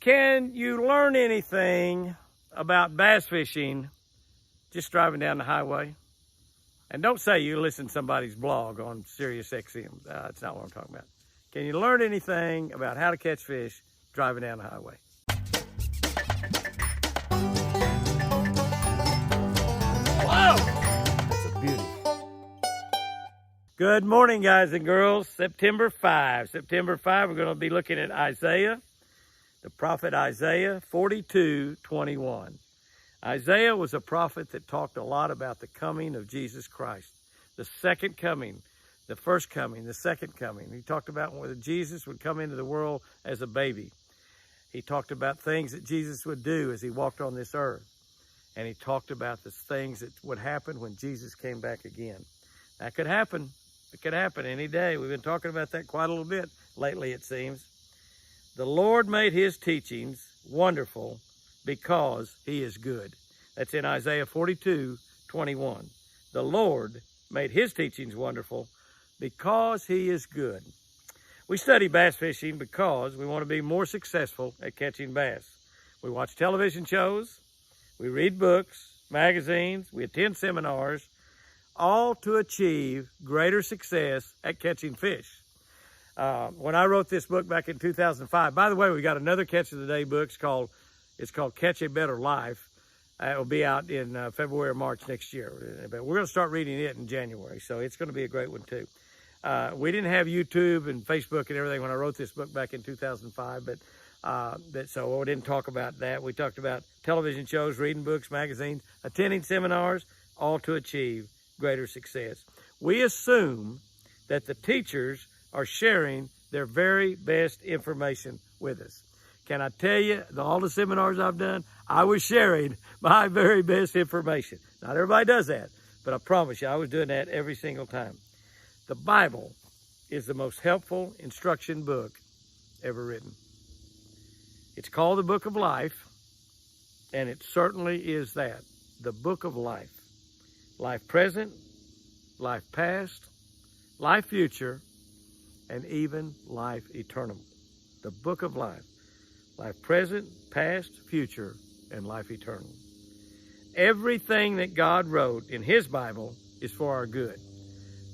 Can you learn anything about bass fishing just driving down the highway? And don't say you listen to somebody's blog on Sirius XM. That's not what I'm talking about. Can you learn anything about how to catch fish driving down the highway? Whoa! That's a beauty. Good morning, guys and girls. September 5, we're going to be looking at Isaiah, the prophet Isaiah 42:21. Isaiah was a prophet that talked a lot about the coming of Jesus Christ, the second coming, the first coming, the second coming. He talked about whether Jesus would come into the world as a baby. He talked about things that Jesus would do as he walked on this earth. And he talked about the things that would happen when Jesus came back again. That could happen. It could happen any day. We've been talking about that quite a little bit lately, it seems. The Lord made his teachings wonderful because he is good. That's in Isaiah 42:21. The Lord made his teachings wonderful because he is good. We study bass fishing because we want to be more successful at catching bass. We watch television shows, we read books, magazines, we attend seminars, all to achieve greater success at catching fish. When I wrote this book back in 2005, by the way, we got another Catch of the Day book. It's called Catch a Better Life. It will be out in February or March next year. But we're going to start reading it in January, so it's going to be a great one too. We didn't have YouTube and Facebook and everything when I wrote this book back in 2005, so we didn't talk about that. We talked about television shows, reading books, magazines, attending seminars, all to achieve greater success. We assume that the teachers are sharing their very best information with us. Can I tell you, all the seminars I've done, I was sharing my very best information. Not everybody does that, but I promise you, I was doing that every single time. The Bible is the most helpful instruction book ever written. It's called the Book of Life, and it certainly is that, the Book of Life. Life present, life past, life future, and even life eternal. The Book of Life. Life present, past, future, and life eternal. Everything that God wrote in his Bible is for our good.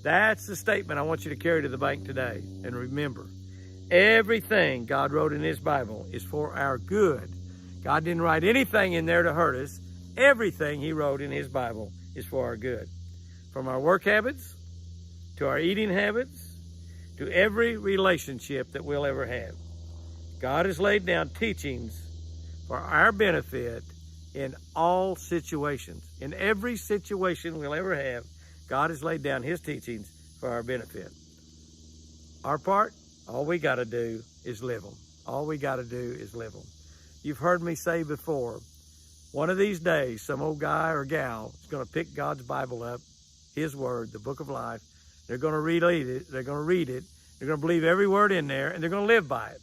That's the statement I want you to carry to the bank today. And remember, everything God wrote in his Bible is for our good. God didn't write anything in there to hurt us. Everything he wrote in his Bible is for our good. From our work habits, to our eating habits, to every relationship that we'll ever have. God has laid down teachings for our benefit in all situations. In every situation we'll ever have, God has laid down his teachings for our benefit. Our part, all we got to do is live them. All we got to do is live them. You've heard me say before, one of these days, some old guy or gal is going to pick God's Bible up, his word, the Book of Life. They're going to read it. They're going to read it. They're going to believe every word in there, and they're going to live by it.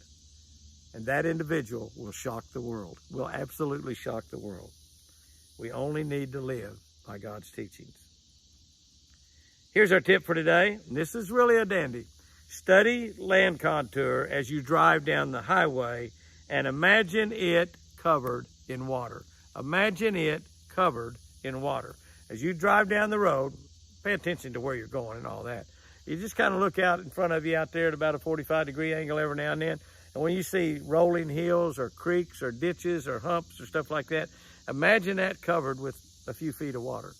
And that individual will shock the world, will absolutely shock the world. We only need to live by God's teachings. Here's our tip for today. And this is really a dandy. Study land contour as you drive down the highway and imagine it covered in water. Imagine it covered in water. As you drive down the road, pay attention to where you're going and all that. You just kind of look out in front of you out there at about a 45-degree angle every now and then. And when you see rolling hills or creeks or ditches or humps or stuff like that, imagine that covered with a few feet of water.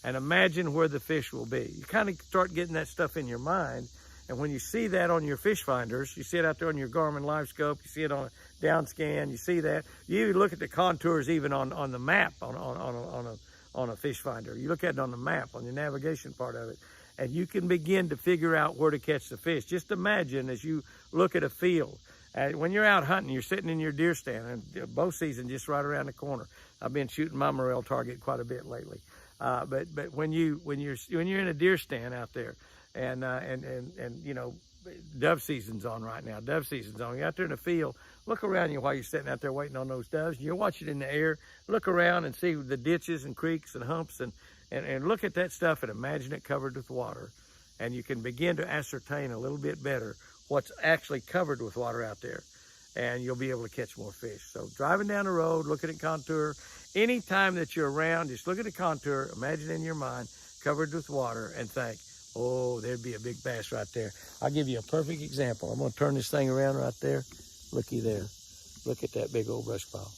And imagine where the fish will be. You kind of start getting that stuff in your mind. And when you see that on your fish finders, you see it out there on your Garmin Live Scope, you see it on a down scan, you see that. You even look at the contours even on the map on a fish finder. You look at it on the map, on the navigation part of it. And you can begin to figure out where to catch the fish. Just imagine as you look at a field. When you're out hunting, you're sitting in your deer stand, and bow season just right around the corner. I've been shooting my morel target quite a bit lately. But when you're in a deer stand out there, and you know, dove season's on right now. Dove season's on. You're out there in the field. Look around you while you're sitting out there waiting on those doves. You're watching in the air. Look around and see the ditches and creeks and humps and look at that stuff and imagine it covered with water. And you can begin to ascertain a little bit better what's actually covered with water out there. and you'll be able to catch more fish. So driving down the road, looking at contour, anytime that you're around, just look at the contour, imagine in your mind, covered with water, and think, oh, there'd be a big bass right there. I'll give you a perfect example. I'm going to turn this thing around right there. Looky there. Look at that big old brush pile.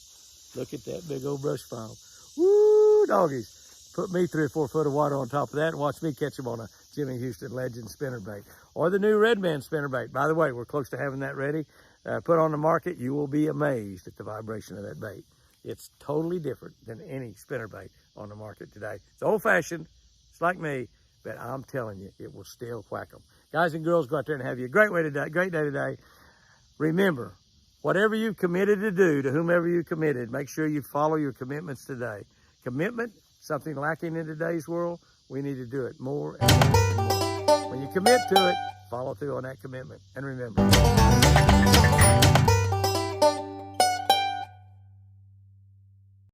Look at that big old brush pile. Woo, doggies. Put me 3 or 4 foot of water on top of that and watch me catch them on a Jimmy Houston Legend spinnerbait. Or the new Redman spinnerbait. By the way, we're close to having that ready. Put on the market. You will be amazed at the vibration of that bait. It's totally different than any spinnerbait on the market today. It's old-fashioned. It's like me. But I'm telling you, it will still whack them. Guys and girls, go out there and have you a great day today. Remember, whatever you've committed to do, to whomever you committed, make sure you follow your commitments today. Commitment, something lacking in today's world, we need to do it more and more. When you commit to it, follow through on that commitment. And remember,